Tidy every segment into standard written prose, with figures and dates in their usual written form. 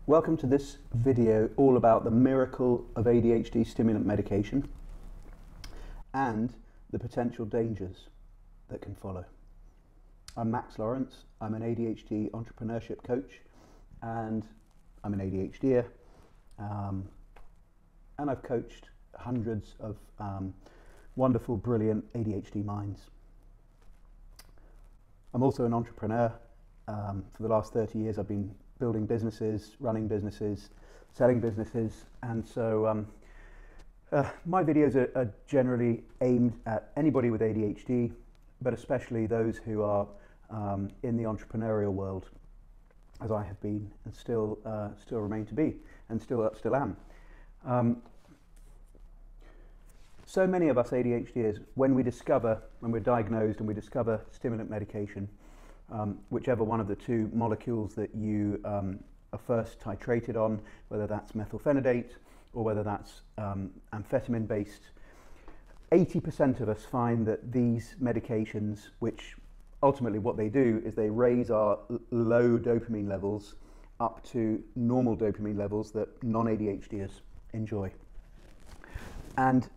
Welcome to this video all about the miracle of ADHD stimulant medication and the potential dangers that can follow. I'm Max Lawrence. I'm an ADHD entrepreneurship coach and I'm an ADHD'er, and I've coached hundreds of wonderful, brilliant ADHD minds. I'm also an entrepreneur. For the last 30 years I've been building businesses, running businesses, selling businesses, and so my videos are generally aimed at anybody with ADHD, but especially those who are in the entrepreneurial world, as I have been and still remain to be, and still am. So many of us ADHDers, when we're diagnosed and we discover stimulant medication, whichever one of the two molecules that you are first titrated on, whether that's methylphenidate or whether that's amphetamine based, 80% of us find that these medications, which ultimately what they do is they raise our low dopamine levels up to normal dopamine levels that non-ADHDers enjoy. And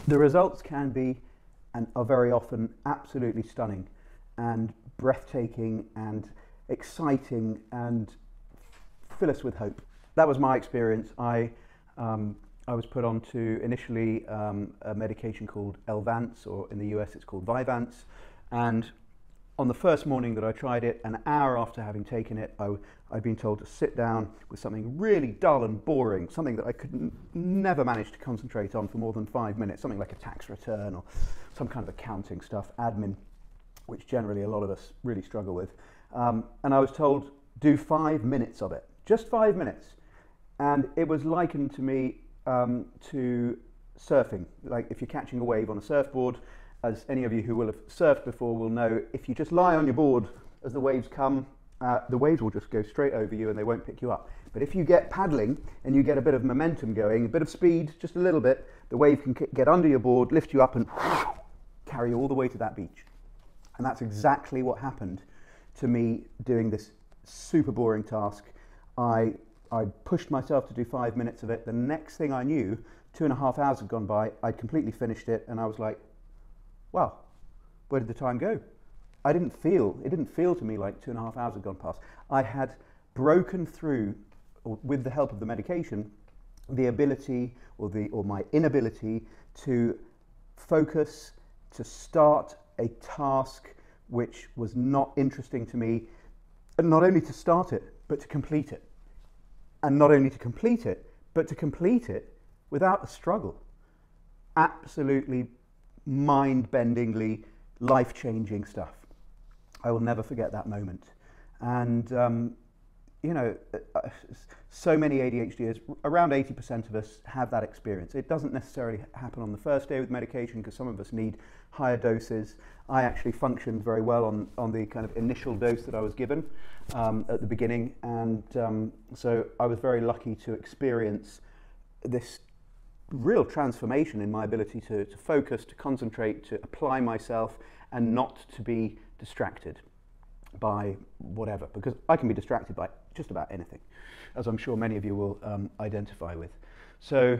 the results can be, and are very often, absolutely stunning and breathtaking and exciting and fill us with hope. That was my experience. I was put onto initially a medication called Elvance, or in the US it's called Vyvanse, and on the first morning that I tried it, an hour after having taken it, I'd been told to sit down with something really dull and boring, something that I could never manage to concentrate on for more than 5 minutes, something like a tax return or some kind of accounting stuff, admin, which generally a lot of us really struggle with. And I was told, do 5 minutes of it, just 5 minutes. And it was likened to me to surfing. Like if you're catching a wave on a surfboard, as any of you who will have surfed before will know, if you just lie on your board as the waves come, the waves will just go straight over you and they won't pick you up. But if you get paddling and you get a bit of momentum going, a bit of speed, just a little bit, the wave can get under your board, lift you up and carry you all the way to that beach. And that's exactly what happened to me doing this super boring task. I pushed myself to do 5 minutes of it. The next thing I knew, 2.5 hours had gone by, I'd completely finished it, and I was like, wow, where did the time go? It didn't feel to me like 2.5 hours had gone past. I had broken through, with the help of the medication, the ability or my inability to focus, to start a task which was not interesting to me, and not only to start it, but to complete it. And not only to complete it, but to complete it without a struggle. Absolutely mind-bendingly life-changing stuff. I will never forget that moment. And you know, so many ADHDers, around 80% of us have that experience. It doesn't necessarily happen on the first day with medication, because some of us need higher doses. I actually functioned very well on the kind of initial dose that I was given at the beginning, and so I was very lucky to experience this real transformation in my ability to focus, to concentrate, to apply myself, and not to be distracted by whatever, because I can be distracted by just about anything, as I'm sure many of you will identify with. So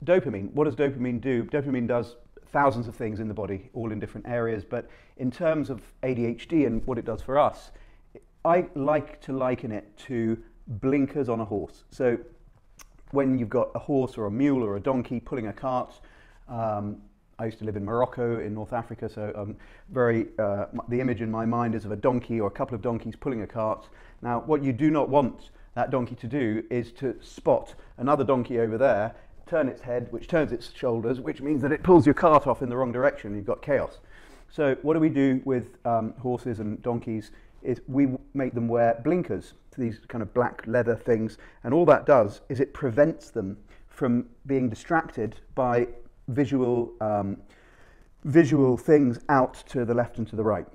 dopamine, what does dopamine do? Dopamine does thousands of things in the body, all in different areas, but in terms of ADHD and what it does for us, I like to liken it to blinkers on a horse. So when you've got a horse or a mule or a donkey pulling a cart, I used to live in Morocco in North Africa, so the image in my mind is of a donkey or a couple of donkeys pulling a cart. Now, what you do not want that donkey to do is to spot another donkey over there, turn its head, which turns its shoulders, which means that it pulls your cart off in the wrong direction and you've got chaos. So what do we do with horses and donkeys is we make them wear blinkers, these kind of black leather things, and all that does is it prevents them from being distracted by visual things out to the left and to the right.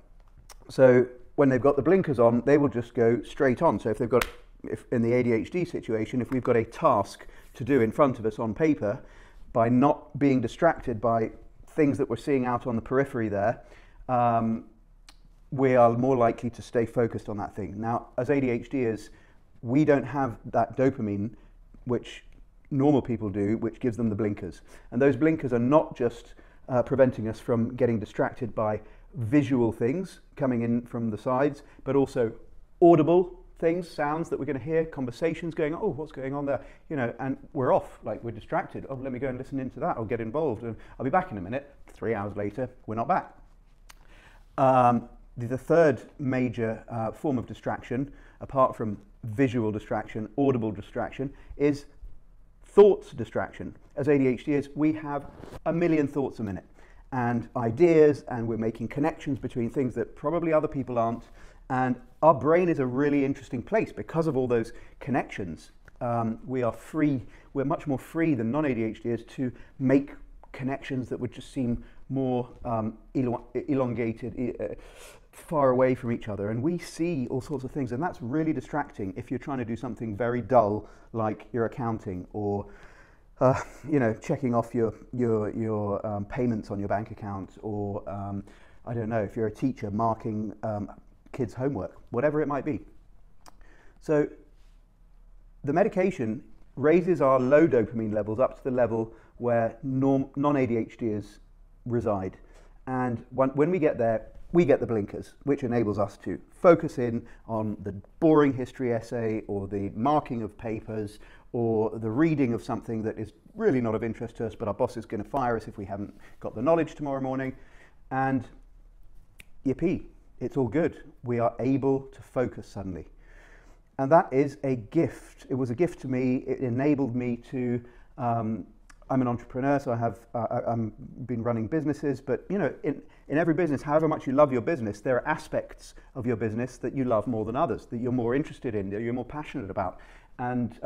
So when they've got the blinkers on, they will just go straight on. So if in the ADHD situation, if we've got a task to do in front of us on paper, by not being distracted by things that we're seeing out on the periphery there, we are more likely to stay focused on that thing. Now, as ADHDers, we don't have that dopamine, which normal people do, which gives them the blinkers. And those blinkers are not just preventing us from getting distracted by visual things coming in from the sides, but also audible things, sounds that we're going to hear, conversations going, oh, what's going on there? You know, and we're off, like we're distracted. Oh, let me go and listen into that. I'll get involved and I'll be back in a minute. 3 hours later, we're not back. The third major form of distraction, apart from visual distraction, audible distraction, is thoughts distraction. As ADHDers, we have a million thoughts a minute and ideas, and we're making connections between things that probably other people aren't. And our brain is a really interesting place because of all those connections. We are free, we're much more free than non-ADHDers to make connections that would just seem more elongated, far away from each other, and we see all sorts of things, and that's really distracting if you're trying to do something very dull like your accounting, or you know, checking off your payments on your bank account, or I don't know, if you're a teacher marking kids' homework, whatever it might be. So the medication raises our low dopamine levels up to the level where non-ADHDers reside, and when we get there, we get the blinkers, which enables us to focus in on the boring history essay, or the marking of papers, or the reading of something that is really not of interest to us, but our boss is going to fire us if we haven't got the knowledge tomorrow morning. And yippee, it's all good. We are able to focus suddenly. And that is a gift. It was a gift to me. It enabled me to, I'm an entrepreneur, so I've been running businesses, but you know, in every business, however much you love your business, there are aspects of your business that you love more than others, that you're more interested in, that you're more passionate about. And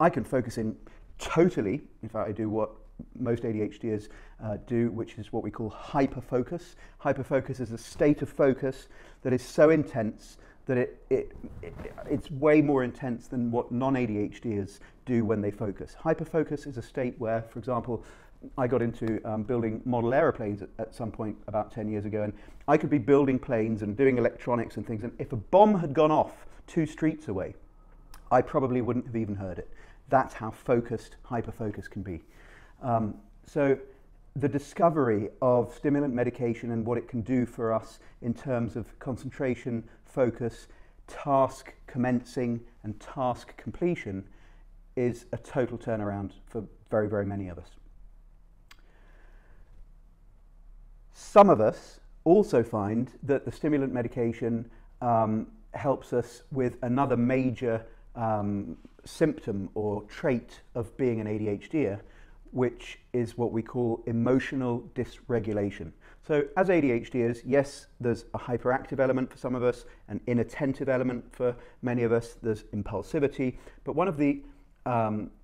I can focus in totally, in fact I do what most ADHDers do, which is what we call hyperfocus. Hyperfocus is a state of focus that is so intense that it's way more intense than what non-ADHDers do when they focus. Hyperfocus is a state where, for example, I got into building model aeroplanes at some point about 10 years ago, and I could be building planes and doing electronics and things, and if a bomb had gone off 2 streets away, I probably wouldn't have even heard it. That's how focused hyperfocus can be. So the discovery of stimulant medication and what it can do for us in terms of concentration, focus, task commencing and task completion is a total turnaround for very, very many of us. Some of us also find that the stimulant medication helps us with another major symptom or trait of being an ADHDer, which is what we call emotional dysregulation. So as ADHDers, yes, there's a hyperactive element for some of us, an inattentive element for many of us, there's impulsivity, but one of the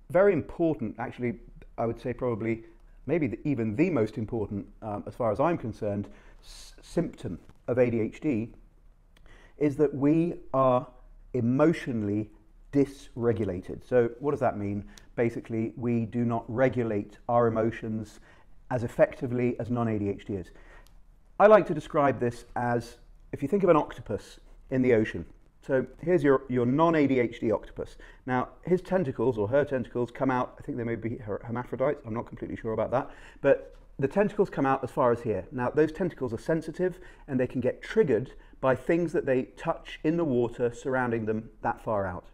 very important, actually I would say probably maybe even the most important, as far as I'm concerned, symptom of ADHD is that we are emotionally dysregulated. So what does that mean? Basically, we do not regulate our emotions as effectively as non-ADHDers. I like to describe this as, if you think of an octopus in the ocean. So here's your non-ADHD octopus. Now, his tentacles or her tentacles come out, I think they may be hermaphrodites, I'm not completely sure about that, but the tentacles come out as far as here. Now, those tentacles are sensitive and they can get triggered by things that they touch in the water surrounding them that far out.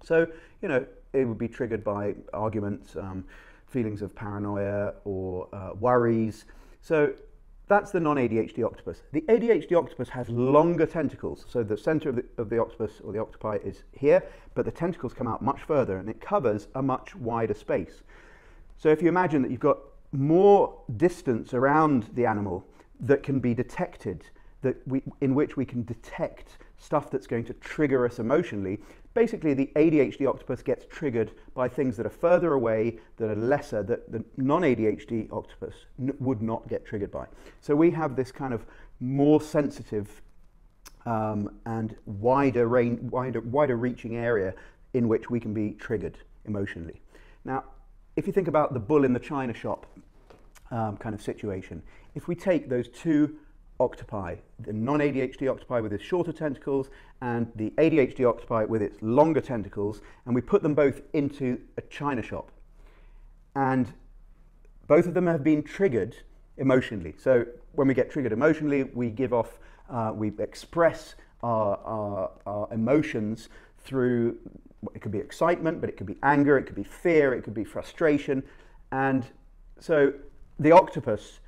So, you know, it would be triggered by arguments, feelings of paranoia or worries. So that's the non-ADHD octopus. The ADHD octopus has longer tentacles. So the center of the octopus or the octopi is here, but the tentacles come out much further and it covers a much wider space. So if you imagine that you've got more distance around the animal that can be detected, in which we can detect stuff that's going to trigger us emotionally, basically the ADHD octopus gets triggered by things that are further away, that are lesser, that the non-ADHD octopus would not get triggered by. So we have this kind of more sensitive and wider reaching area in which we can be triggered emotionally. Now, if you think about the bull in the china shop kind of situation, if we take those two octopi, the non-ADHD octopi with its shorter tentacles and the ADHD octopi with its longer tentacles, and we put them both into a china shop. And both of them have been triggered emotionally. So when we get triggered emotionally, we give off, we express our emotions through, it could be excitement, but it could be anger, it could be fear, it could be frustration. And so the octopus,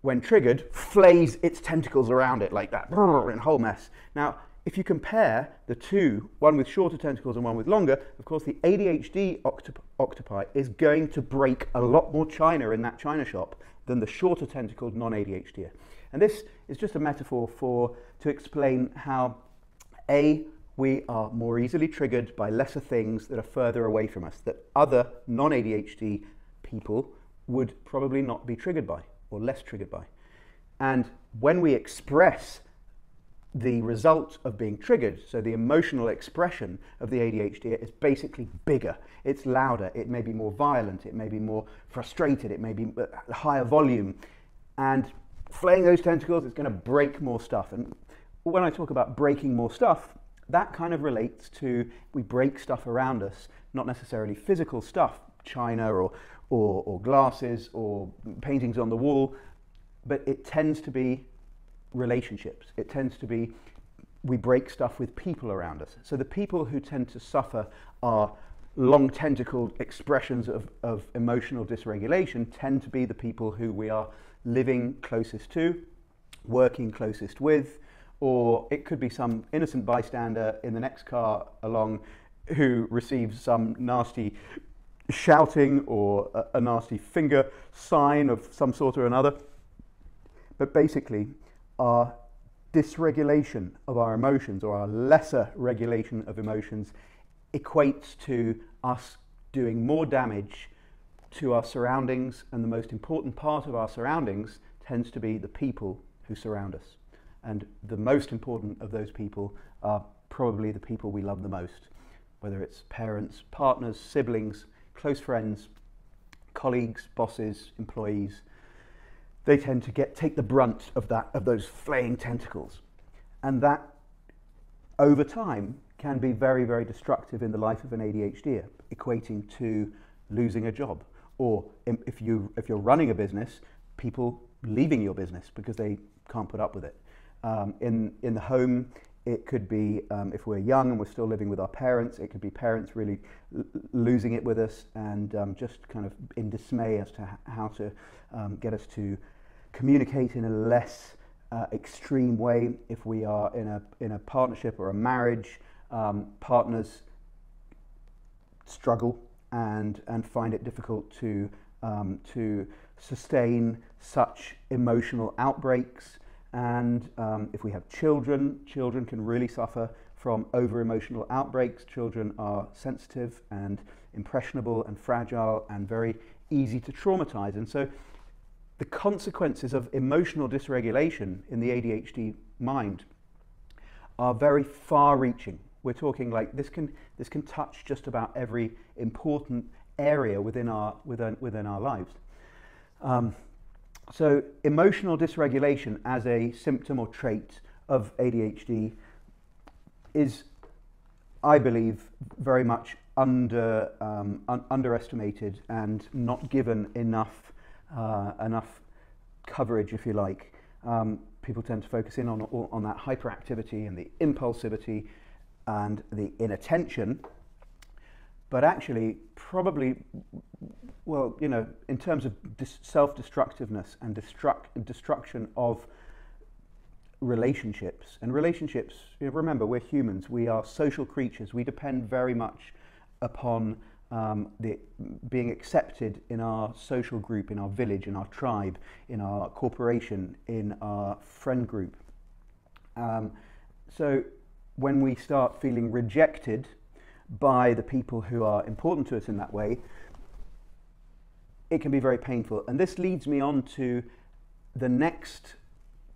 when triggered, flays its tentacles around it like that, in a whole mess. Now, if you compare the two, one with shorter tentacles and one with longer, of course the ADHD octopi is going to break a lot more china in that china shop than the shorter tentacled non-ADHDer. And this is just a metaphor to explain how we are more easily triggered by lesser things that are further away from us, that other non-ADHD people would probably not be triggered by, or less triggered by. And when we express the result of being triggered, so the emotional expression of the ADHD is basically bigger, it's louder, it may be more violent, it may be more frustrated, it may be higher volume, and flaying those tentacles is going to break more stuff. And when I talk about breaking more stuff, that kind of relates to, we break stuff around us, not necessarily physical stuff, china or glasses or paintings on the wall, but it tends to be relationships. It tends to be, we break stuff with people around us. So the people who tend to suffer are long tentacled expressions of emotional dysregulation tend to be the people who we are living closest to, working closest with, or it could be some innocent bystander in the next car along who receives some nasty shouting or a nasty finger sign of some sort or another. But basically, our dysregulation of our emotions, or our lesser regulation of emotions, equates to us doing more damage to our surroundings, and the most important part of our surroundings tends to be the people who surround us. And the most important of those people are probably the people we love the most, whether it's parents, partners, siblings, close friends, colleagues, bosses, employees. They tend to take the brunt of those flaying tentacles. And that, over time, can be very, very destructive in the life of an ADHDer, equating to losing a job. Or if you're running a business, people leaving your business because they can't put up with it. In the home, it could be, if we're young and we're still living with our parents, it could be parents really losing it with us and just kind of in dismay as to how to get us to communicate in a less extreme way. If we are in a partnership or a marriage, partners struggle and find it difficult to sustain such emotional outbreaks. And if we have children, children can really suffer from over-emotional outbreaks. Children are sensitive and impressionable and fragile and very easy to traumatize. And so the consequences of emotional dysregulation in the ADHD mind are very far-reaching. We're talking like this can touch just about every important area within our lives. So emotional dysregulation as a symptom or trait of ADHD is, I believe, very much underestimated and not given enough coverage, if you like. People tend to focus in on that hyperactivity and the impulsivity and the inattention, but actually probably, well, you know, in terms of self-destructiveness and destruction of relationships. And relationships, you know, remember, we're humans, we are social creatures, we depend very much upon being accepted in our social group, in our village, in our tribe, in our corporation, in our friend group. So when we start feeling rejected by the people who are important to us in that way, it can be very painful. And this leads me on to the next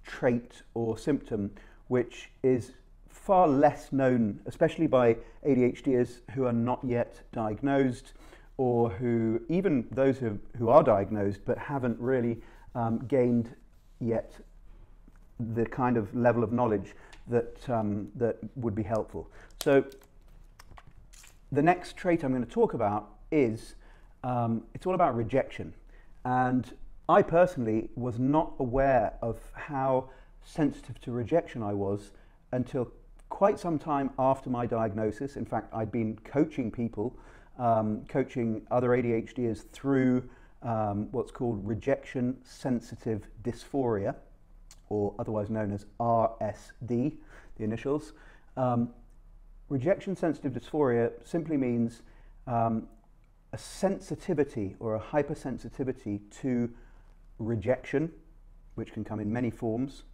trait or symptom, which is far less known, especially by ADHDers who are not yet diagnosed, or who, even those who are diagnosed but haven't really gained yet the kind of level of knowledge that, that would be helpful. So the next trait I'm going to talk about is, it's all about rejection. And I personally was not aware of how sensitive to rejection I was until quite some time after my diagnosis. In fact, I'd been coaching people, coaching other ADHDers through what's called rejection sensitive dysphoria, or otherwise known as RSD, the initials. Rejection sensitive dysphoria simply means a sensitivity or a hypersensitivity to rejection, which can come in many forms.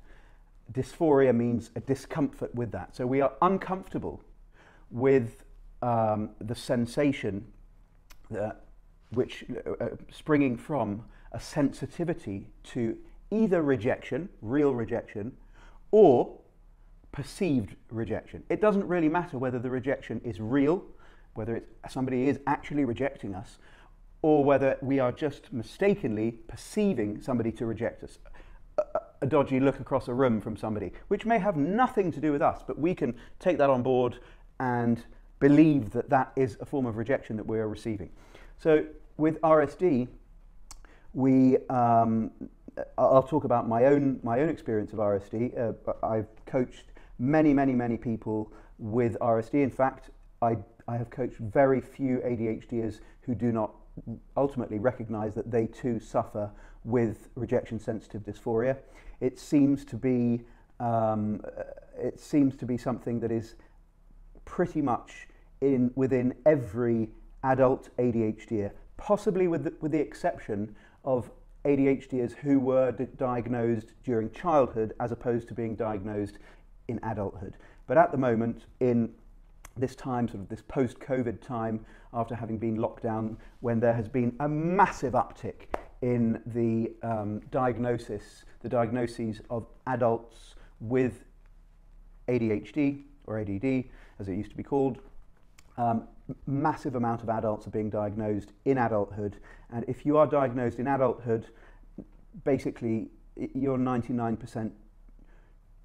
Dysphoria means a discomfort with that. So we are uncomfortable with the sensation which springing from a sensitivity to either rejection, real rejection, or perceived rejection. It doesn't really matter whether the rejection is real, whether somebody is actually rejecting us, or whether we are just mistakenly perceiving somebody to reject us. A dodgy look across a room from somebody, which may have nothing to do with us, but we can take that on board and believe that that is a form of rejection that we are receiving. So with RSD, I'll talk about my own experience of RSD. I've coached many people with RSD. In fact, I have coached very few ADHDers who do not ultimately recognize that they too suffer with rejection sensitive dysphoria. It seems to be something that is pretty much within every adult ADHDer, possibly with the exception of ADHDers who were diagnosed during childhood as opposed to being diagnosed in adulthood. But at the moment, in this time, sort of this post-COVID time, after having been locked down, when there has been a massive uptick in the diagnoses of adults with ADHD, or ADD, as it used to be called, massive amount of adults are being diagnosed in adulthood. And if you are diagnosed in adulthood, basically you're 99%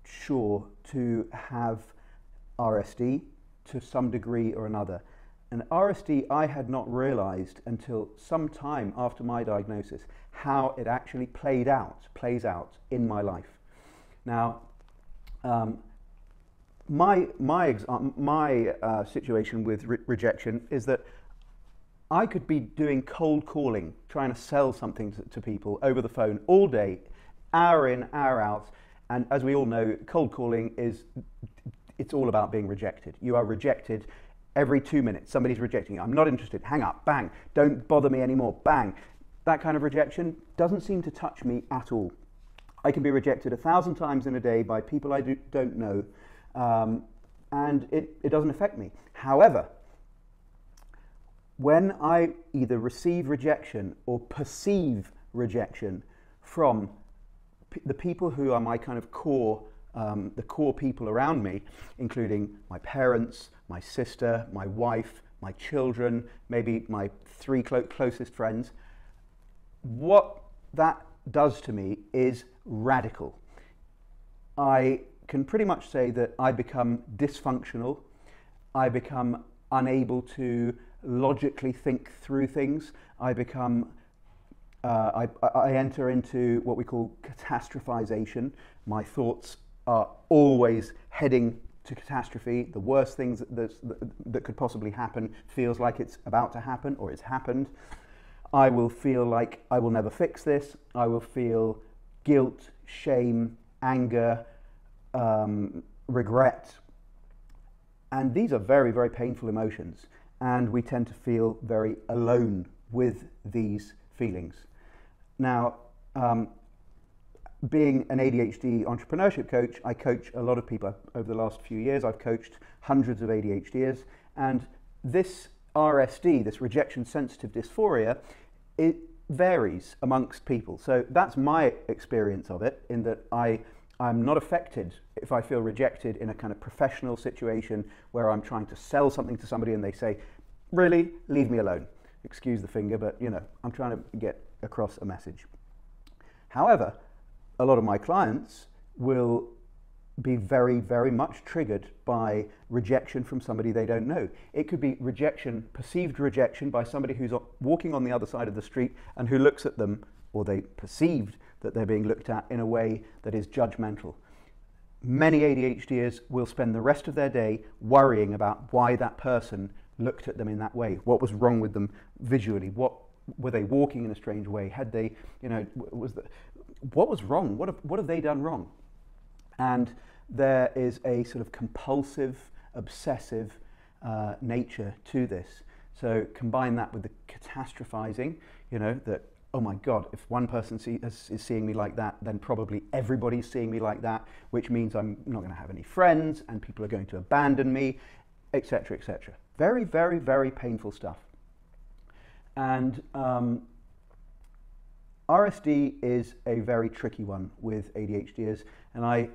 sure to have RSD to some degree or another. And RSD, I had not realized until some time after my diagnosis how it actually plays out in my life. Now, my situation with rejection is that I could be doing cold calling, trying to sell something to people over the phone all day, hour in, hour out. And as we all know, cold calling it's all about being rejected. You are rejected every 2 minutes. Somebody's rejecting you. I'm not interested. Hang up. Bang. Don't bother me anymore. Bang. That kind of rejection doesn't seem to touch me at all. I can be rejected 1,000 times in a day by people I don't know, and it doesn't affect me. However, when I either receive rejection or perceive rejection from the people who are my kind of core, the core people around me, including my parents, my sister, my wife, my children, maybe my 3 closest friends, what that does to me is radical. I can pretty much say that I become dysfunctional. I become unable to logically think through things. I become I enter into what we call catastrophization. My thoughts are always heading to catastrophe. The worst things that could possibly happen feels like it's about to happen or it's happened. I will feel like I will never fix this. I will feel guilt, shame, anger, regret. And these are very, very painful emotions. And we tend to feel very alone with these feelings. Now, being an ADHD entrepreneurship coach, I coach a lot of people. Over the last few years, I've coached hundreds of ADHDers, and this RSD, this rejection sensitive dysphoria, it varies amongst people. So that's my experience of it, in that I'm not affected if I feel rejected in a kind of professional situation where I'm trying to sell something to somebody and they say, really, leave me alone. Excuse the finger, but you know, I'm trying to get across a message. However, a lot of my clients will be very, very much triggered by rejection from somebody they don't know. It could be rejection, perceived rejection by somebody who's walking on the other side of the street and who looks at them, or they perceived that they're being looked at in a way that is judgmental. Many ADHDers will spend the rest of their day worrying about why that person looked at them in that way. What was wrong with them visually? What were they walking in a strange way? Had they, what was wrong? What have they done wrong? And there is a sort of compulsive, obsessive nature to this. So combine that with the catastrophizing, that, oh my God, if one person is seeing me like that, then probably everybody's seeing me like that, which means I'm not going to have any friends and people are going to abandon me, etc., etc. Very, very, very painful stuff. And RSD is a very tricky one with ADHDers, and I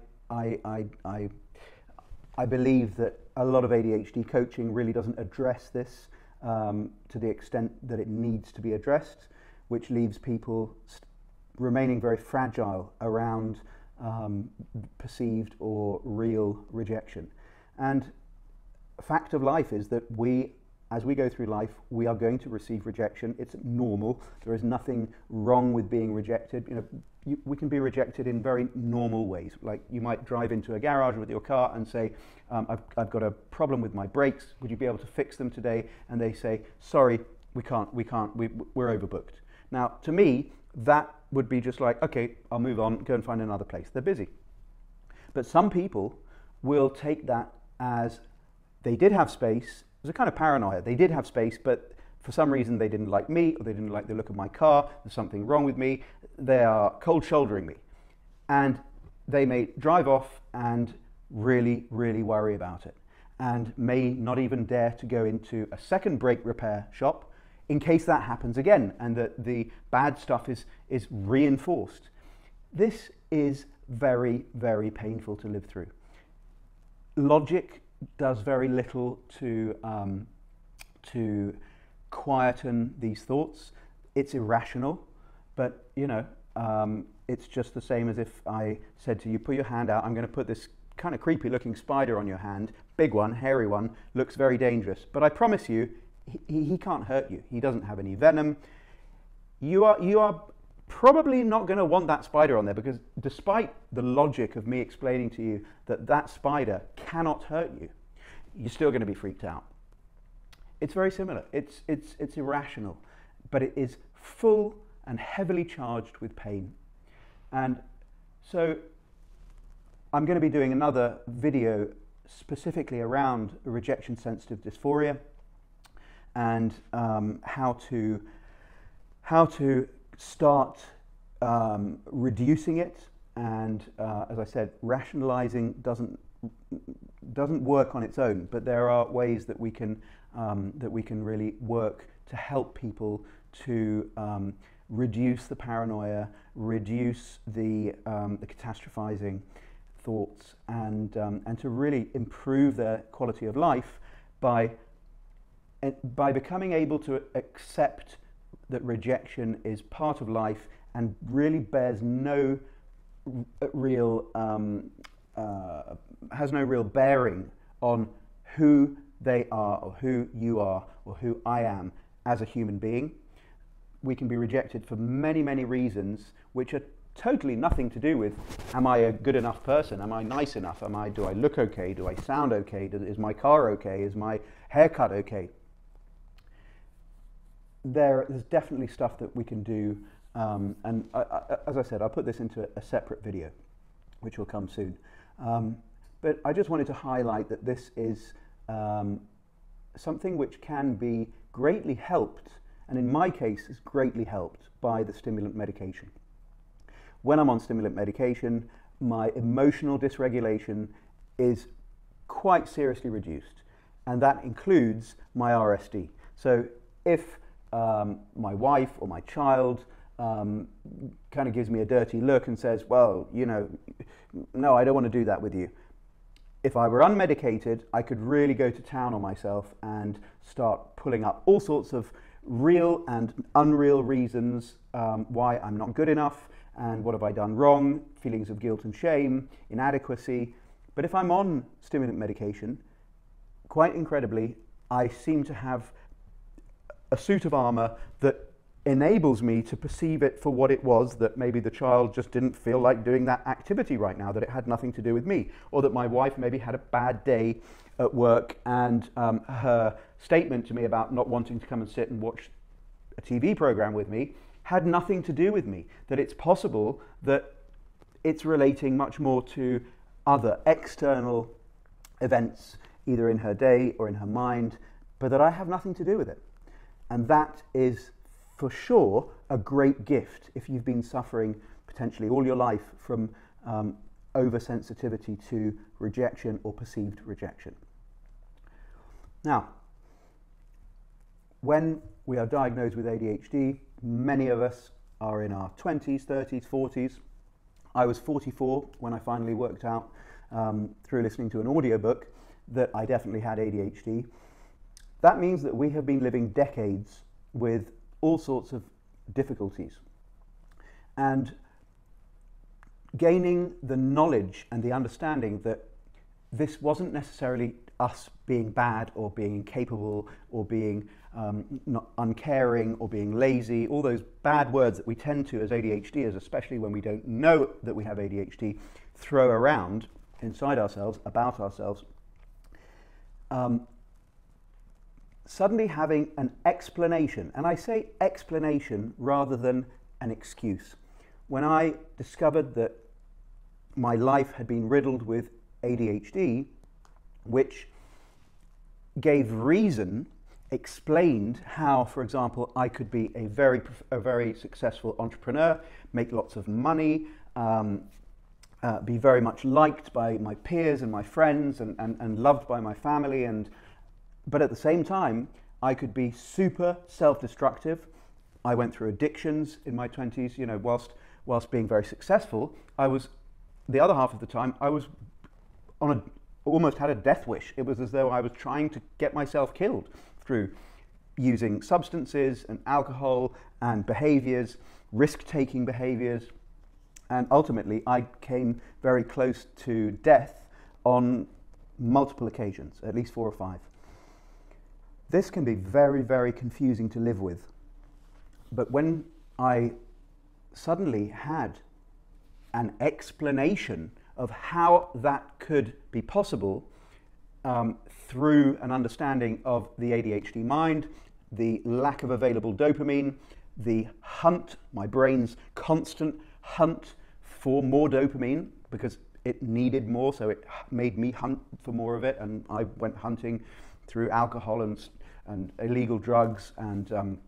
believe that a lot of ADHD coaching really doesn't address this to the extent that it needs to be addressed, which leaves people remaining very fragile around perceived or real rejection. And a fact of life is that as we go through life, we are going to receive rejection. It's normal. There is nothing wrong with being rejected. We can be rejected in very normal ways. Like you might drive into a garage with your car and say, I've got a problem with my brakes. Would you be able to fix them today? And they say, sorry, we can't, we're overbooked. Now, to me, that would be just like, okay, I'll move on, go and find another place. They're busy. But some people will take that as they did have space. It was a kind of paranoia. They did have space, but for some reason they didn't like me, or they didn't like the look of my car. There's something wrong with me. They are cold shouldering me. And they may drive off and really, really worry about it, and may not even dare to go into a second brake repair shop in case that happens again and that the bad stuff is reinforced. This is very, very painful to live through. Logic does very little to quieten these thoughts. It's irrational, but it's just the same as if I said to you, put your hand out, I'm going to put this kind of creepy looking spider on your hand, big one, hairy one, looks very dangerous, but I promise you, he can't hurt you. He doesn't have any venom. You are probably not going to want that spider on there, because despite the logic of me explaining to you that that spider cannot hurt you, you're still going to be freaked out. It's very similar. It's irrational, but it is full and heavily charged with pain. And so I'm going to be doing another video specifically around rejection sensitive dysphoria and how to start reducing it. And as I said, rationalizing doesn't work on its own, but there are ways that we can really work to help people to reduce the paranoia, reduce the catastrophizing thoughts, and to really improve their quality of life by becoming able to accept that rejection is part of life and really bears no real has no real bearing on who they are, or who you are, or who I am as a human being. We can be rejected for many, many reasons which are totally nothing to do with, am I a good enough person? Am I nice enough? Do I look okay? Do I sound okay? Is my car okay? Is my haircut okay? There's definitely stuff that we can do, and as I said, I'll put this into a separate video, which will come soon. But I just wanted to highlight that this is something which can be greatly helped, and in my case is greatly helped by the stimulant medication. When I'm on stimulant medication, my emotional dysregulation is quite seriously reduced, and that includes my RSD. So if my wife or my child kind of gives me a dirty look and says, well, no, I don't want to do that with you. If I were unmedicated, I could really go to town on myself and start pulling up all sorts of real and unreal reasons why I'm not good enough, and what have I done wrong, feelings of guilt and shame, inadequacy. But if I'm on stimulant medication, quite incredibly, I seem to have a suit of armour that enables me to perceive it for what it was, that maybe the child just didn't feel like doing that activity right now, that it had nothing to do with me, or that my wife maybe had a bad day at work and her statement to me about not wanting to come and sit and watch a TV program with me had nothing to do with me, that it's possible that it's relating much more to other external events, either in her day or in her mind, but that I have nothing to do with it. And that is for sure a great gift if you've been suffering potentially all your life from oversensitivity to rejection or perceived rejection. Now, when we are diagnosed with ADHD, many of us are in our 20s, 30s, 40s. I was 44 when I finally worked out through listening to an audiobook that I definitely had ADHD. That means that we have been living decades with all sorts of difficulties. And gaining the knowledge and the understanding that this wasn't necessarily us being bad or being incapable or being not uncaring or being lazy, all those bad words that we tend to as ADHDers, especially when we don't know that we have ADHD, throw around inside ourselves, about ourselves. Suddenly having an explanation, and I say explanation rather than an excuse. When I discovered that my life had been riddled with ADHD, which gave reason, explained how, for example, I could be a very successful entrepreneur, make lots of money, be very much liked by my peers and my friends and loved by my family, but at the same time, I could be super self-destructive. I went through addictions in my 20s, you know, whilst being very successful. The other half of the time, I was almost had a death wish. It was as though I was trying to get myself killed through using substances and alcohol and behaviors, risk-taking behaviors. And ultimately, I came very close to death on multiple occasions, at least 4 or 5. This can be very, very confusing to live with. But when I suddenly had an explanation of how that could be possible through an understanding of the ADHD mind, the lack of available dopamine, the hunt, my brain's constant hunt for more dopamine because it needed more, so it made me hunt for more of it, and I went hunting through alcohol and illegal drugs and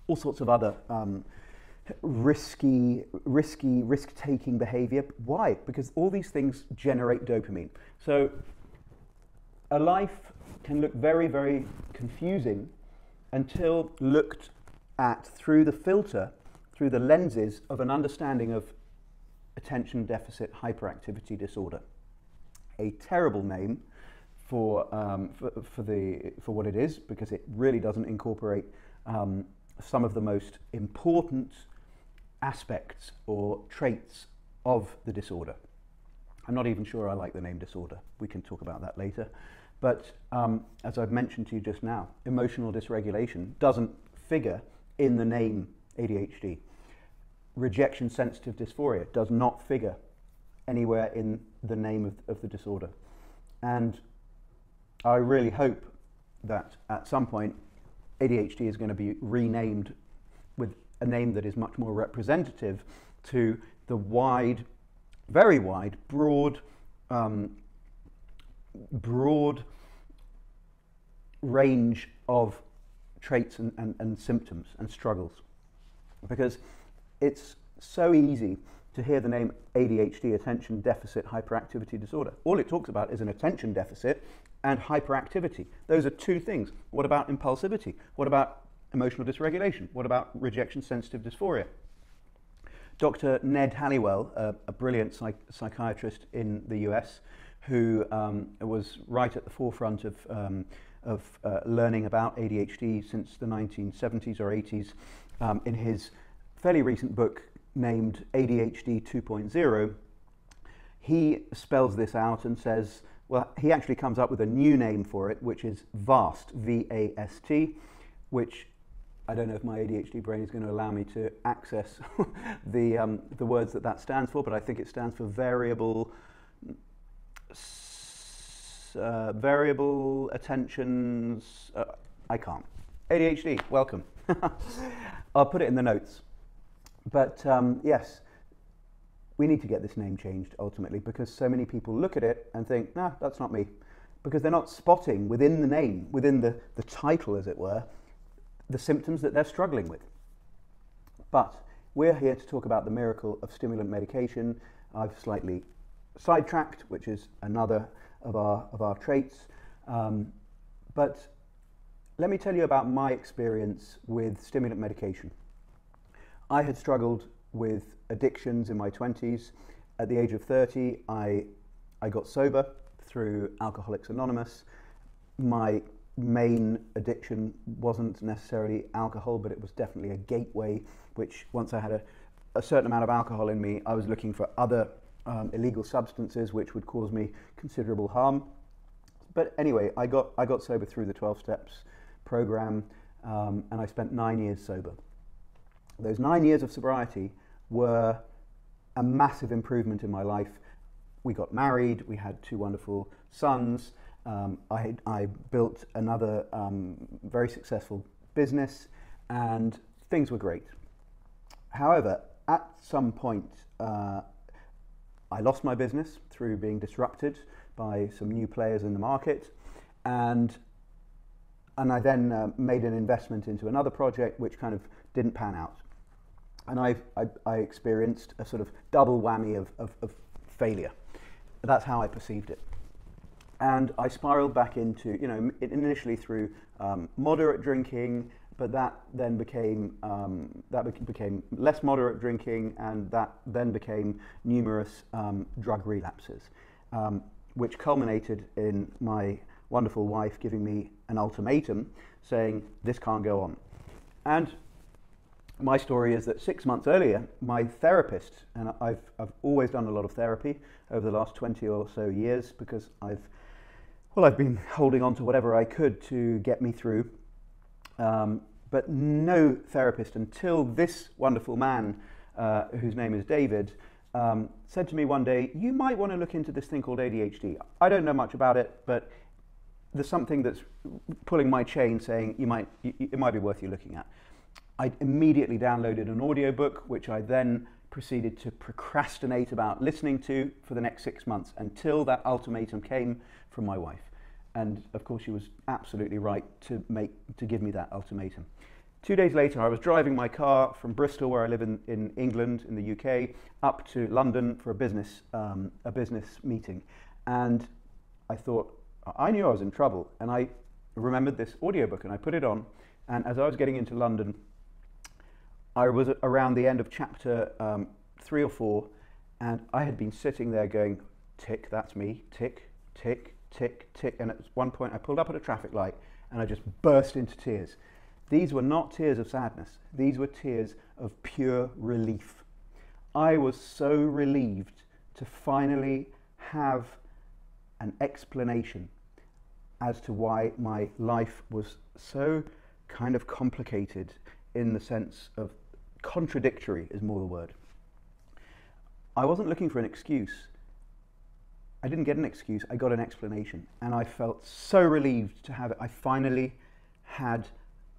all sorts of other risk-taking behavior. Why? Because all these things generate dopamine. So a life can look very, very confusing until looked at through the filter, through the lenses of an understanding of attention deficit hyperactivity disorder. A terrible name for what it is, because it really doesn't incorporate some of the most important aspects or traits of the disorder. I'm not even sure I like the name disorder. We can talk about that later. But as I've mentioned to you just now, emotional dysregulation doesn't figure in the name ADHD. Rejection sensitive dysphoria does not figure anywhere in the name of the disorder. And I really hope that at some point ADHD is going to be renamed with a name that is much more representative to the wide, very wide, broad range of traits and symptoms and struggles. Because it's so easy to hear the name ADHD, attention deficit hyperactivity disorder. All it talks about is an attention deficit and hyperactivity. Those are two things. What about impulsivity? What about emotional dysregulation? What about rejection sensitive dysphoria? Dr. Ned Halliwell, a brilliant psychiatrist in the US, who was right at the forefront of learning about ADHD since the 1970s or 80s, in his fairly recent book named ADHD 2.0, he spells this out and says, well, he actually comes up with a new name for it, which is VAST, V-A-S-T, which I don't know if my ADHD brain is going to allow me to access the words that stands for, but I think it stands for variable attentions. I can't. ADHD, welcome. I'll put it in the notes. But yes, we need to get this name changed ultimately, because so many people look at it and think, nah, that's not me. Because they're not spotting within the name, within the title as it were, the symptoms that they're struggling with. But we're here to talk about the miracle of stimulant medication. I've slightly sidetracked, which is another of our traits. But let me tell you about my experience with stimulant medication. I had struggled with addictions in my 20s. At the age of 30, I got sober through Alcoholics Anonymous. My main addiction wasn't necessarily alcohol, but it was definitely a gateway, which once I had a certain amount of alcohol in me, I was looking for other illegal substances which would cause me considerable harm. But anyway, I got sober through the 12 Steps program, and I spent 9 years sober. Those 9 years of sobriety were a massive improvement in my life. We got married, we had 2 wonderful sons. I built another very successful business, and things were great. However, at some point, I lost my business through being disrupted by some new players in the market, and I then made an investment into another project which kind of didn't pan out. And I experienced a sort of double whammy of failure. That's how I perceived it. And I spiraled back into, initially through moderate drinking, but that then became less moderate drinking, and that then became numerous drug relapses, which culminated in my wonderful wife giving me an ultimatum saying, this can't go on. And my story is that 6 months earlier, my therapist, and I've always done a lot of therapy over the last 20 or so years, because I've been holding on to whatever I could to get me through. But no therapist until this wonderful man, whose name is David, said to me one day, you might want to look into this thing called ADHD. I don't know much about it, but there's something that's pulling my chain saying it might be worth you looking at. I immediately downloaded an audiobook, which I then proceeded to procrastinate about listening to for the next 6 months until that ultimatum came from my wife. And of course, she was absolutely right to give me that ultimatum. 2 days later, I was driving my car from Bristol, where I live in England, in the UK, up to London for a business meeting. And I thought, I knew I was in trouble. And I remembered this audiobook and I put it on. And as I was getting into London, I was around the end of chapter 3 or 4, and I had been sitting there going, tick, that's me, tick, tick, tick, tick. And at one point I pulled up at a traffic light and I just burst into tears. These were not tears of sadness. These were tears of pure relief. I was so relieved to finally have an explanation as to why my life was so kind of complicated, in the sense of contradictory is more the word. I wasn't looking for an excuse. I didn't get an excuse, I got an explanation, and I felt so relieved to have it. I finally had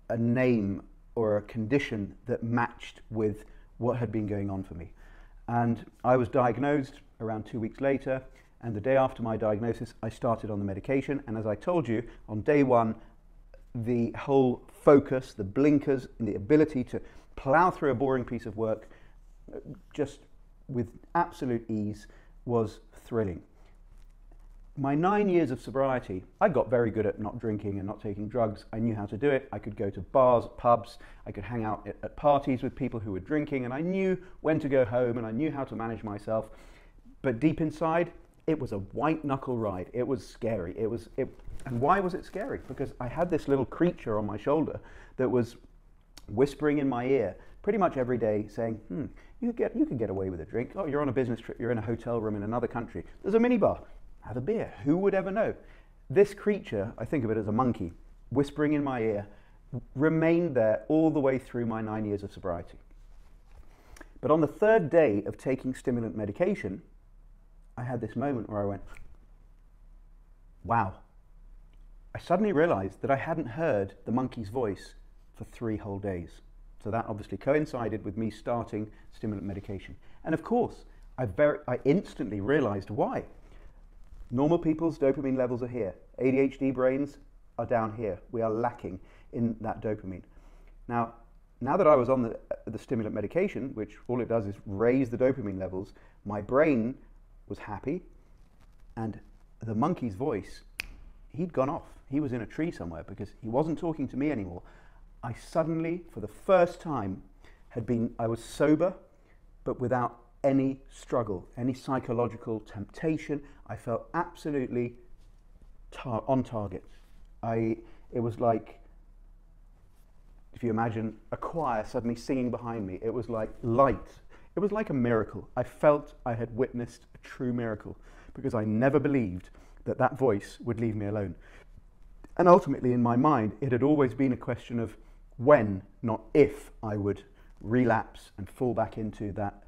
a name or a condition that matched with what had been going on for me. And I was diagnosed around 2 weeks later, and the day after my diagnosis, I started on the medication. And as I told you, on day 1, the whole focus, the blinkers, and the ability to plow through a boring piece of work just with absolute ease was thrilling. My 9 years of sobriety, I got very good at not drinking and not taking drugs. I knew how to do it. I could go to bars, pubs, I could hang out at parties with people who were drinking, and I knew when to go home and I knew how to manage myself. But deep inside, it was a white knuckle ride. It was scary. And why was it scary? Because I had this little creature on my shoulder that was whispering in my ear pretty much every day saying, you could get away with a drink. Oh, you're on a business trip, you're in a hotel room in another country. There's a minibar, have a beer. Who would ever know? This creature, I think of it as a monkey, whispering in my ear, remained there all the way through my 9 years of sobriety. But on the third day of taking stimulant medication, I had this moment where I went, wow. I suddenly realized that I hadn't heard the monkey's voice for 3 whole days. So that obviously coincided with me starting stimulant medication. And of course, I instantly realized why. Normal people's dopamine levels are here. ADHD brains are down here. We are lacking in that dopamine. Now that I was on the stimulant medication, which all it does is raise the dopamine levels, my brain was happy, and the monkey's voice, he'd gone off. He was in a tree somewhere because he wasn't talking to me anymore. I suddenly, for the first time, I was sober, but without any struggle, any psychological temptation. I felt absolutely on target. It was like, if you imagine a choir suddenly singing behind me, it was like light. It was like a miracle. I felt I had witnessed a true miracle because I never believed that voice would leave me alone. And ultimately, in my mind, it had always been a question of when, not if, I would relapse and fall back into that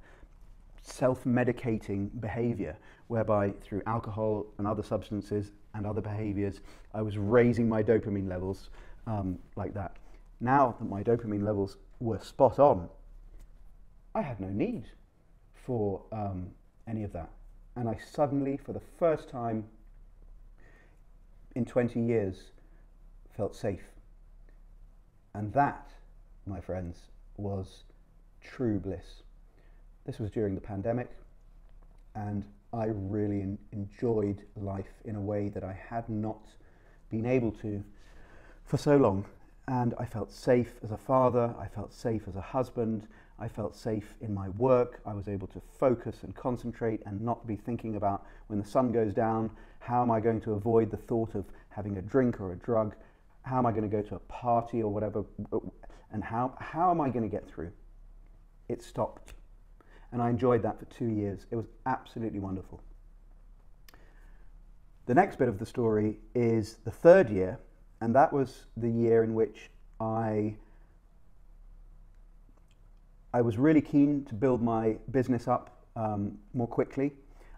self-medicating behavior, whereby through alcohol and other substances and other behaviors, I was raising my dopamine levels like that. Now that my dopamine levels were spot on, I had no need for any of that. And I suddenly, for the first time in 20 years, felt safe. And that, my friends, was true bliss. This was during the pandemic, and I really enjoyed life in a way that I had not been able to for so long. And I felt safe as a father, I felt safe as a husband, I felt safe in my work. I was able to focus and concentrate and not be thinking about when the sun goes down, how am I going to avoid the thought of having a drink or a drug? How am I going to go to a party or whatever? And how am I going to get through? It stopped. And I enjoyed that for 2 years. It was absolutely wonderful. The next bit of the story is the third year, and that was the year in which I was really keen to build my business up more quickly.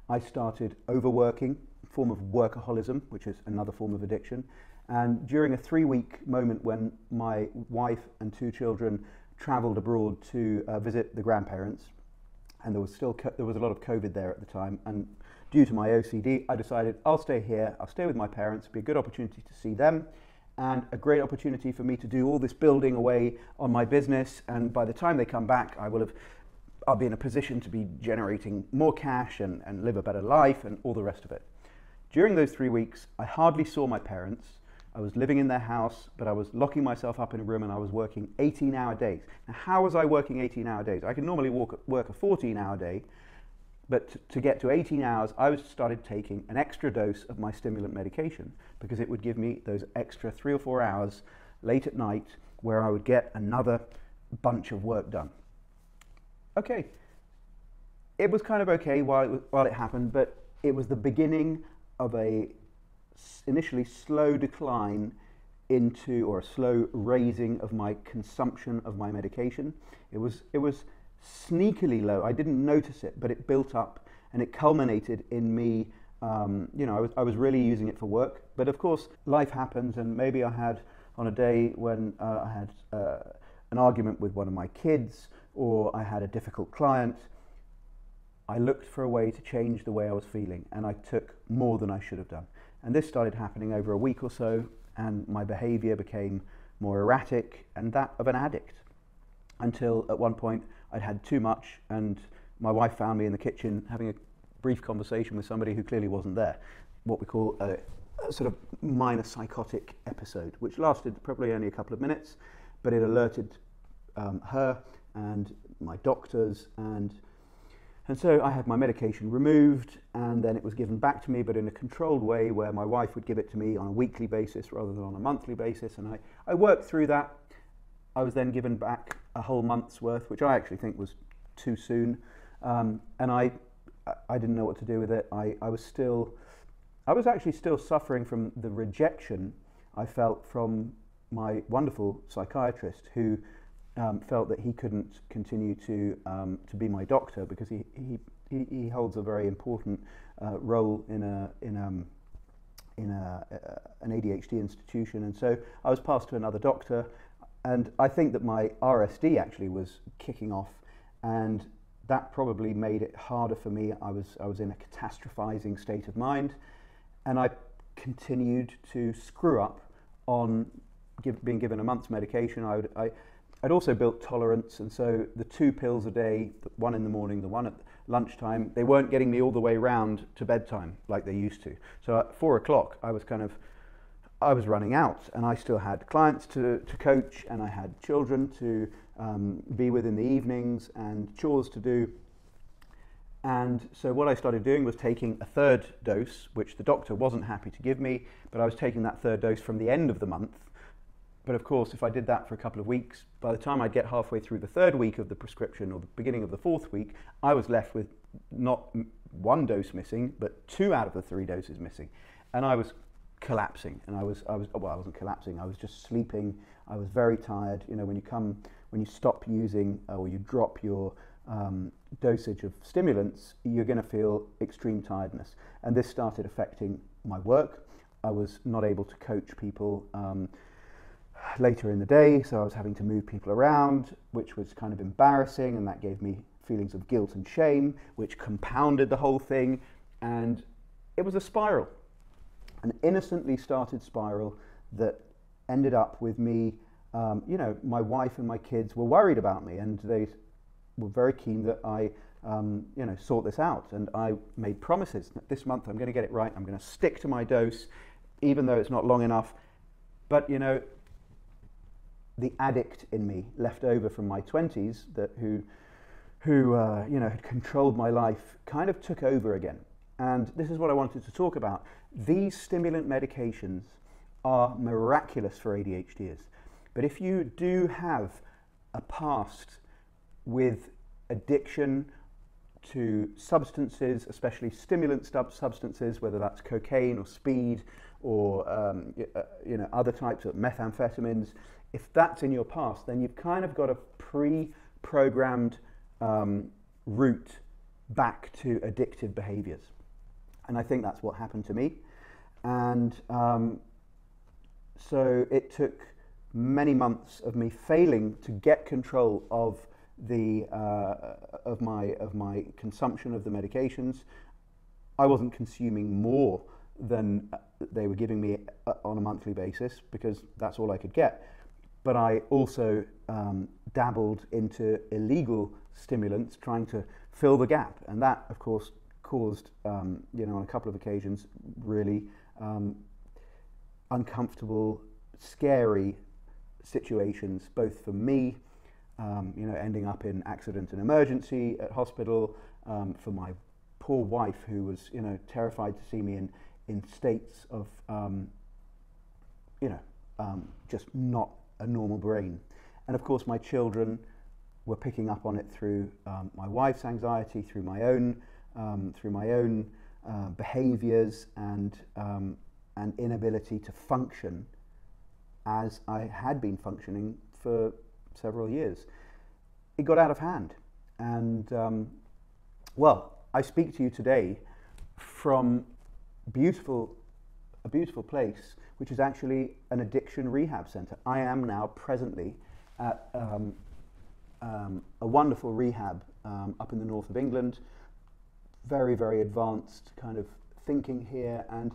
I started overworking, a form of workaholism, which is another form of addiction. And during a 3-week moment when my wife and 2 children traveled abroad to visit the grandparents, and there was a lot of COVID there at the time, and due to my OCD, I decided I'll stay here, I'll stay with my parents, it'll be a good opportunity to see them, and a great opportunity for me to do all this building away on my business, and by the time they come back, I'll be in a position to be generating more cash and live a better life and all the rest of it. During those 3 weeks, I hardly saw my parents. I was living in their house, but I was locking myself up in a room and I was working 18-hour days. Now, how was I working 18-hour days? I could normally work a 14-hour day, but to get to 18 hours, I started taking an extra dose of my stimulant medication because it would give me those extra 3 or 4 hours late at night where I would get another bunch of work done. Okay, it was kind of okay while it happened, but it was the beginning of a initially slow decline into, or a slow raising of my consumption of my medication. It was sneakily low. I didn't notice it, but it built up and it culminated in me, I was really using it for work. But of course, life happens, and maybe I had on a day when I had an argument with one of my kids, or I had a difficult client, I looked for a way to change the way I was feeling, and I took more than I should have done. And this started happening over a week or so, and my behavior became more erratic and that of an addict, until at one point I'd had too much, and my wife found me in the kitchen having a brief conversation with somebody who clearly wasn't there, what we call a sort of minor psychotic episode, which lasted probably only a couple of minutes, but it alerted her and my doctors, and so I had my medication removed, and then it was given back to me, but in a controlled way where my wife would give it to me on a weekly basis rather than on a monthly basis, and I worked through that. I was then given back a whole month's worth, which I actually think was too soon, and I didn't know what to do with it. I was actually still suffering from the rejection I felt from my wonderful psychiatrist, who felt that he couldn't continue to be my doctor because he holds a very important role in an ADHD institution, and so I was passed to another doctor, and I think that my RSD actually was kicking off, and that probably made it harder for me. I was in a catastrophizing state of mind, and I continued to screw up on being given a month's medication. I'd also built tolerance, and so the 2 pills a day, the one in the morning, the one at lunchtime, they weren't getting me all the way round to bedtime like they used to. So at 4 o'clock, I was running out, and I still had clients to coach, and I had children to be with in the evenings and chores to do. And so what I started doing was taking a 3rd dose, which the doctor wasn't happy to give me, but I was taking that 3rd dose from the end of the month. But of course, if I did that for a couple of weeks, by the time I'd get halfway through the 3rd week of the prescription or the beginning of the 4th week, I was left with not 1 dose missing, but 2 out of the 3 doses missing. And I was collapsing, and I wasn't collapsing, I was just sleeping. I was very tired. You know, when you stop using or you drop your dosage of stimulants, you're going to feel extreme tiredness. And this started affecting my work. I was not able to coach people later in the day, so I was having to move people around, which was kind of embarrassing, and that gave me feelings of guilt and shame, which compounded the whole thing, and it was a spiral, an innocently started spiral that ended up with me, you know, my wife and my kids were worried about me, and they were very keen that I you know, sort this out, and I made promises that this month I'm going to get it right, I'm going to stick to my dose, even though it's not long enough. But you know, the addict in me, left over from my 20s, who you know, had controlled my life, kind of took over again. And this is what I wanted to talk about. These stimulant medications are miraculous for ADHDers. But if you do have a past with addiction to substances, especially stimulant substances, whether that's cocaine or speed or you know, other types of methamphetamines, if that's in your past, then you've kind of got a pre-programmed route back to addictive behaviors. And I think that's what happened to me. And so it took many months of me failing to get control of my consumption of the medications. I wasn't consuming more than they were giving me on a monthly basis because that's all I could get. But I also dabbled into illegal stimulants, trying to fill the gap, and that, of course, caused, you know, on a couple of occasions, really uncomfortable, scary situations, both for me, you know, ending up in accident and emergency at hospital, for my poor wife, who was, you know, terrified to see me in states of, you know, just not a normal brain. And of course my children were picking up on it through my wife's anxiety, through my own behaviors and inability to function as I had been functioning for several years. It got out of hand, and well, I speak to you today from a beautiful place, which is actually an addiction rehab centre. I am now presently at a wonderful rehab up in the north of England. Very, very advanced kind of thinking here, and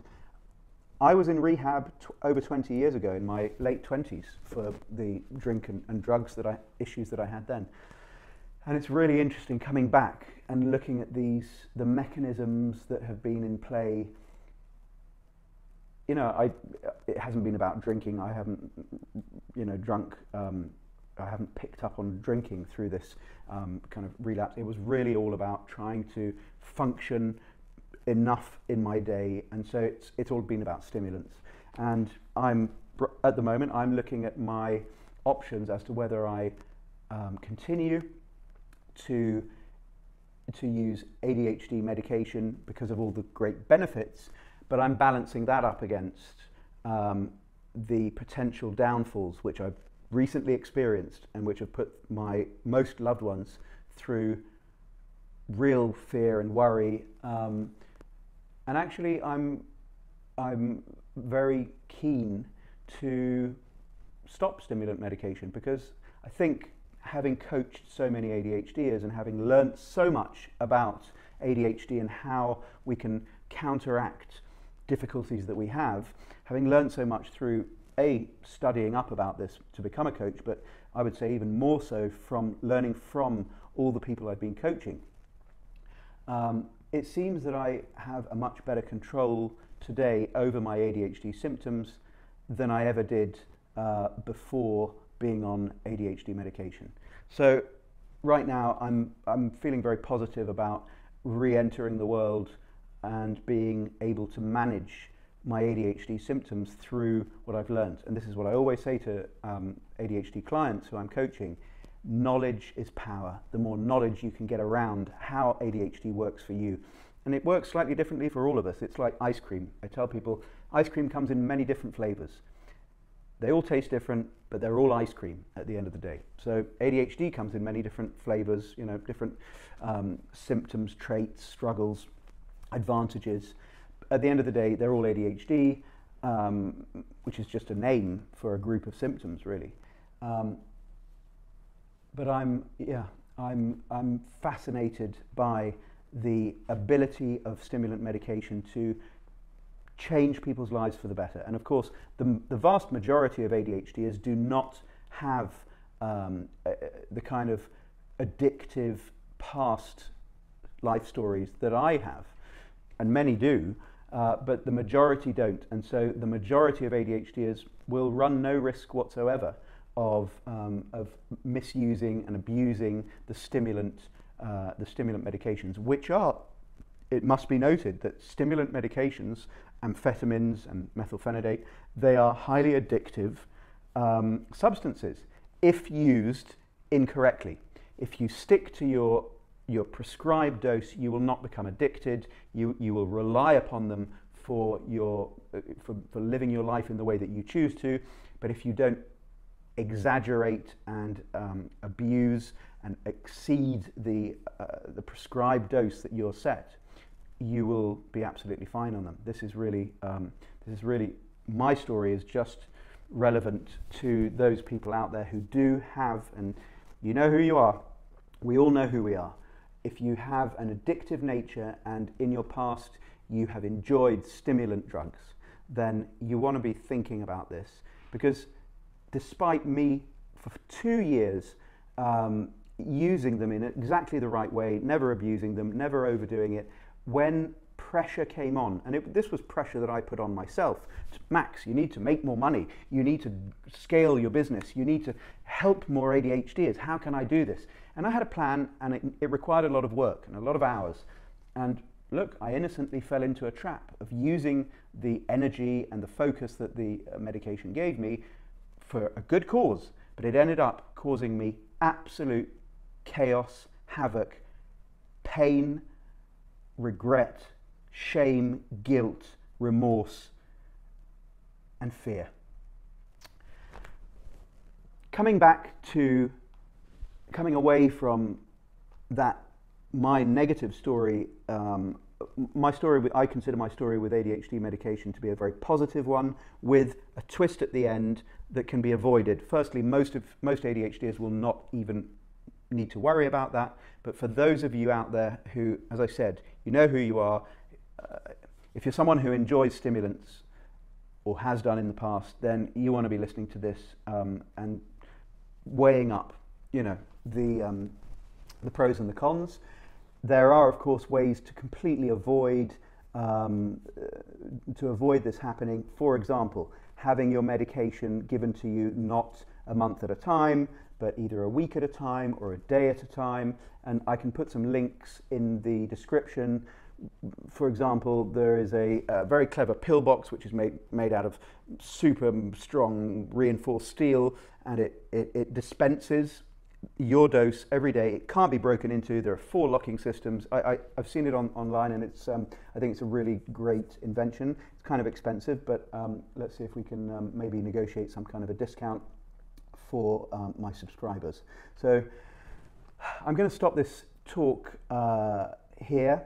I was in rehab over 20 years ago, in my late 20s, for the drink and drugs issues that I had then. And it's really interesting coming back and looking at the mechanisms that have been in play. You know, it hasn't been about drinking. I haven't, you know, drunk. I haven't picked up on drinking through this kind of relapse. It was really all about trying to function enough in my day, and so it's all been about stimulants. And at the moment I'm looking at my options as to whether I continue to use ADHD medication because of all the great benefits, but I'm balancing that up against the potential downfalls which I've recently experienced and which have put my most loved ones through real fear and worry. And actually, I'm very keen to stop stimulant medication, because I think, having coached so many ADHDers and having learnt so much about ADHD and how we can counteract difficulties that we have, having learnt so much through studying up about this to become a coach, but I would say even more so from learning from all the people I've been coaching, it seems that I have a much better control today over my ADHD symptoms than I ever did before being on ADHD medication. So right now I'm feeling very positive about re-entering the world and being able to manage my ADHD symptoms through what I've learned. And this is what I always say to ADHD clients who I'm coaching: knowledge is power. The more knowledge you can get around how ADHD works for you, and it works slightly differently for all of us. It's like ice cream. I tell people ice cream comes in many different flavors. They all taste different, but they're all ice cream at the end of the day. So ADHD comes in many different flavors, you know, different symptoms, traits, struggles, advantages. At the end of the day, they're all ADHD, which is just a name for a group of symptoms, really. But I'm fascinated by the ability of stimulant medication to change people's lives for the better. And of course, the vast majority of ADHDers do not have the kind of addictive past life stories that I have, and many do, but the majority don't. And so the majority of ADHDers will run no risk whatsoever of misusing and abusing the stimulant medications, which are, it must be noted that stimulant medications, amphetamines and methylphenidate, they are highly addictive substances if used incorrectly. If you stick to your prescribed dose, you will not become addicted. You will rely upon them for living your life in the way that you choose to. But if you don't exaggerate and abuse and exceed the prescribed dose that you're set, you will be absolutely fine on them. This is really my story is just relevant to those people out there who do have, and you know who you are. We all know who we are. If you have an addictive nature and in your past you have enjoyed stimulant drugs, then you want to be thinking about this, because despite me for 2 years using them in exactly the right way, never abusing them, never overdoing it, when pressure came on, and this was pressure that I put on myself: Max, you need to make more money, you need to scale your business, you need to help more ADHDers, how can I do this? And I had a plan, and it required a lot of work and a lot of hours. And look, I innocently fell into a trap of using the energy and the focus that the medication gave me for a good cause, but it ended up causing me absolute chaos, havoc, pain, regret, shame, guilt, remorse, and fear. Coming away from that, my negative story, I consider my story with ADHD medication to be a very positive one, with a twist at the end that can be avoided. Firstly, most ADHDers will not even need to worry about that, but for those of you out there who, as I said, you know who you are, if you're someone who enjoys stimulants or has done in the past, then you want to be listening to this and weighing up, you know, the pros and the cons. There are, of course, ways to completely avoid this happening. For example, having your medication given to you not a month at a time, but either a week at a time or a day at a time. And I can put some links in the description For example, there is a very clever pill box which is made out of super strong reinforced steel, and it dispenses your dose every day. It can't be broken into. There are 4 locking systems. I've seen it online, and it's I think it's a really great invention. It's kind of expensive, but let's see if we can maybe negotiate some kind of a discount for my subscribers. So I'm going to stop this talk here.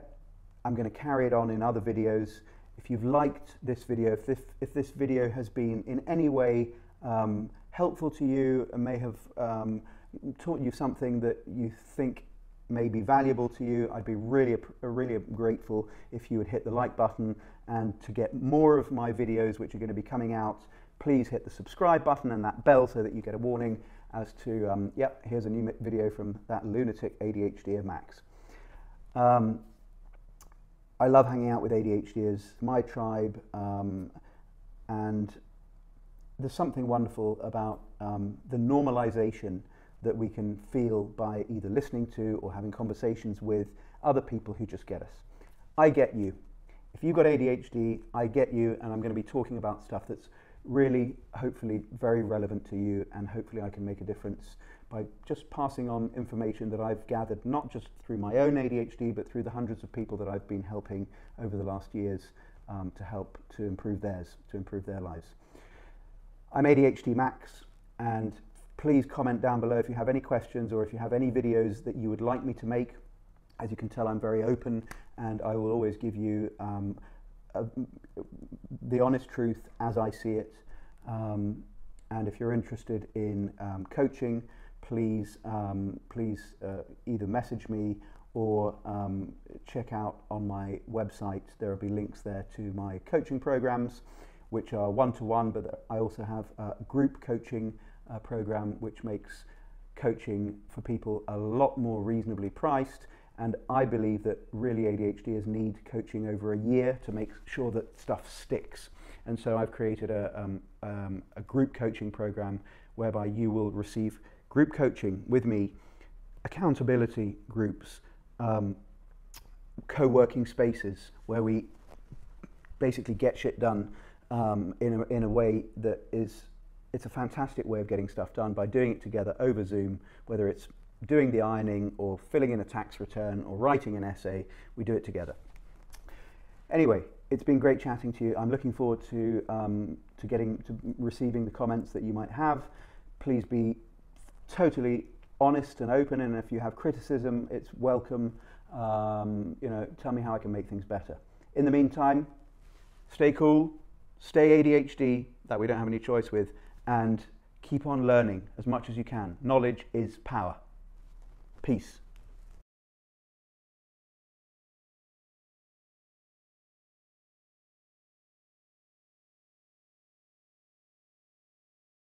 I'm going to carry it on in other videos. If you've liked this video, if this video has been in any way helpful to you and may have taught you something that you think may be valuable to you, I'd be really grateful if you would hit the like button. And to get more of my videos which are going to be coming out, please hit the subscribe button and that bell so that you get a warning as to, yep, here's a new video from that lunatic ADHDer Max. I love hanging out with ADHDers, my tribe, and there's something wonderful about the normalization that we can feel by either listening to or having conversations with other people who just get us. I get you. If you've got ADHD, I get you, and I'm going to be talking about stuff that's really, hopefully, very relevant to you, and hopefully I can make a difference by just passing on information that I've gathered, not just through my own ADHD, but through the hundreds of people that I've been helping over the last years to help to improve theirs, to improve their lives. I'm ADHD Max, and please comment down below if you have any questions or if you have any videos that you would like me to make. As you can tell, I'm very open, and I will always give you the honest truth as I see it. And if you're interested in coaching, please either message me or check out on my website. There will be links there to my coaching programs, which are one-to-one, but I also have a group coaching program which makes coaching for people a lot more reasonably priced. And I believe that really ADHDers need coaching over a year to make sure that stuff sticks. And so I've created a group coaching program whereby you will receive group coaching with me, accountability groups, co-working spaces where we basically get shit done in a way that it's a fantastic way of getting stuff done by doing it together over Zoom, whether it's doing the ironing or filling in a tax return or writing an essay. We do it together. Anyway, it's been great chatting to you. I'm looking forward to receiving the comments that you might have. Please be totally honest and open, and if you have criticism, it's welcome. You know, tell me how I can make things better. In the meantime, stay cool, stay ADHD, that we don't have any choice with, and keep on learning as much as you can. Knowledge is power. Peace.